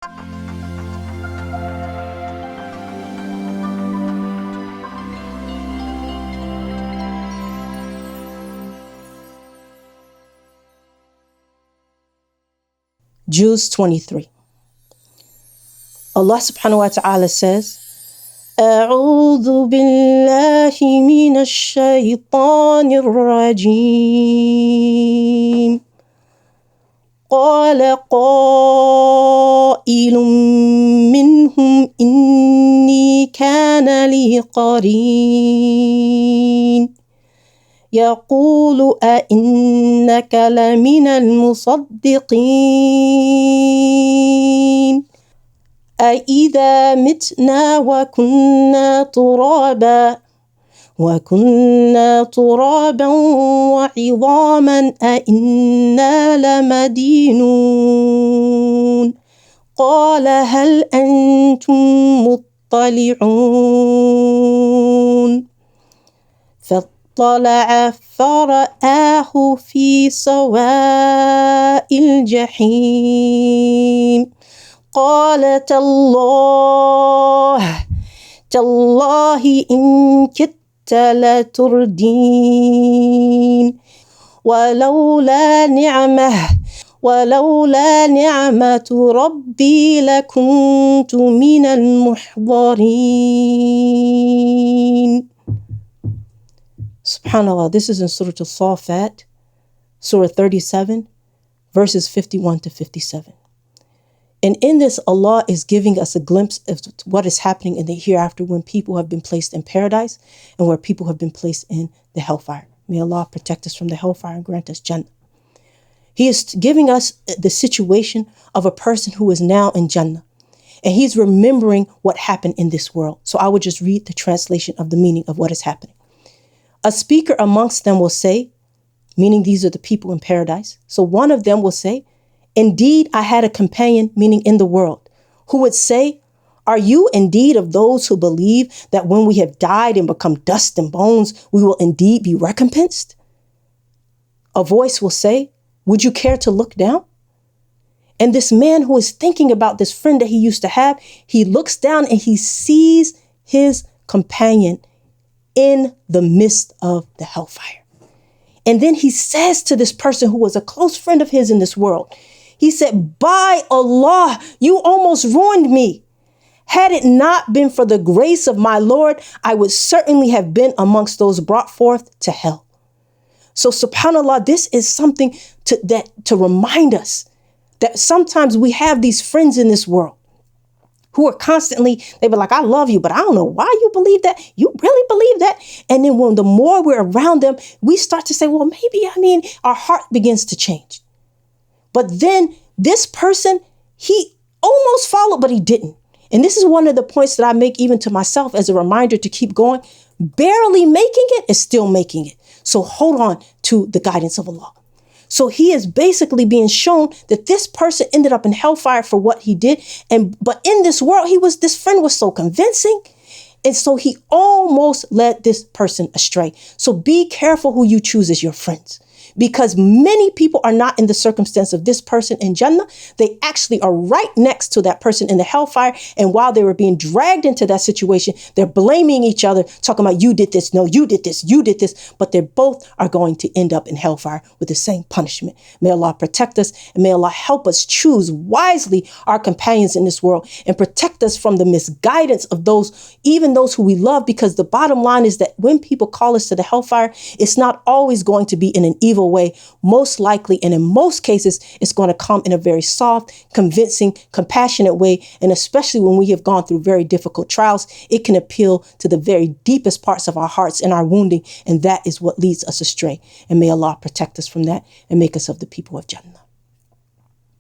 Juz 23. Allah subhanahu wa ta'ala says, أعوذ بالله من الشيطان الرجيم قال قائل منهم إني كان لي قرين يقول أئنك لمن المصدقين أإذا متنا وكنا ترابا وعظاما أئنا لمدينون قال هل أنتم مطلعون فاطلع فرآه في سواء الجحيم قال تالله إن كدت لتردين ولولا نعمة ربي لكنت من المحضرين. SubhanAllah, this is in Surah Al-Safat, Surah 37, verses 51 to 57. And in this, Allah is giving us a glimpse of what is happening in the hereafter when people have been placed in paradise and where people have been placed in the hellfire. May Allah protect us from the hellfire and grant us Jannah. He is giving us the situation of a person who is now in Jannah. And he's remembering what happened in this world. So I would just read the translation of the meaning of what is happening. A speaker amongst them will say, meaning these are the people in paradise. So one of them will say, indeed, I had a companion, meaning in the world, who would say, are you indeed of those who believe that when we have died and become dust and bones, we will indeed be recompensed? A voice will say, would you care to look down? And this man who is thinking about this friend that he used to have, he looks down and he sees his companion in the midst of the hellfire. And then he says to this person who was a close friend of his in this world, he said, by Allah, you almost ruined me. Had it not been for the grace of my Lord, I would certainly have been amongst those brought forth to hell. So subhanAllah, this is something to remind us that sometimes we have these friends in this world who are constantly, they be like, I love you, but I don't know why you believe that. You really believe that? And then when the more we're around them, we start to say, well, maybe, our heart begins to change. But then this person, he almost followed, but he didn't. And this is one of the points that I make even to myself as a reminder to keep going. Barely making it is still making it. So hold on to the guidance of Allah. So he is basically being shown that this person ended up in hellfire for what he did. But in this world, this friend was so convincing. And so he almost led this person astray. So be careful who you choose as your friends, because many people are not in the circumstance of this person in Jannah. They actually are right next to that person in the hellfire. And while they were being dragged into that situation, they're blaming each other, talking about you did this. No, you did this. You did this. But they both are going to end up in hellfire with the same punishment. May Allah protect us, and may Allah help us choose wisely our companions in this world and protect us from the misguidance of those, even those who we love, because the bottom line is that when people call us to the hellfire, it's not always going to be in an evil way. Most likely, and in most cases, it's going to come in a very soft, convincing, compassionate way. And especially when we have gone through very difficult trials, it can appeal to the very deepest parts of our hearts and our wounding. And that is what leads us astray. And may Allah protect us from that and make us of the people of Jannah.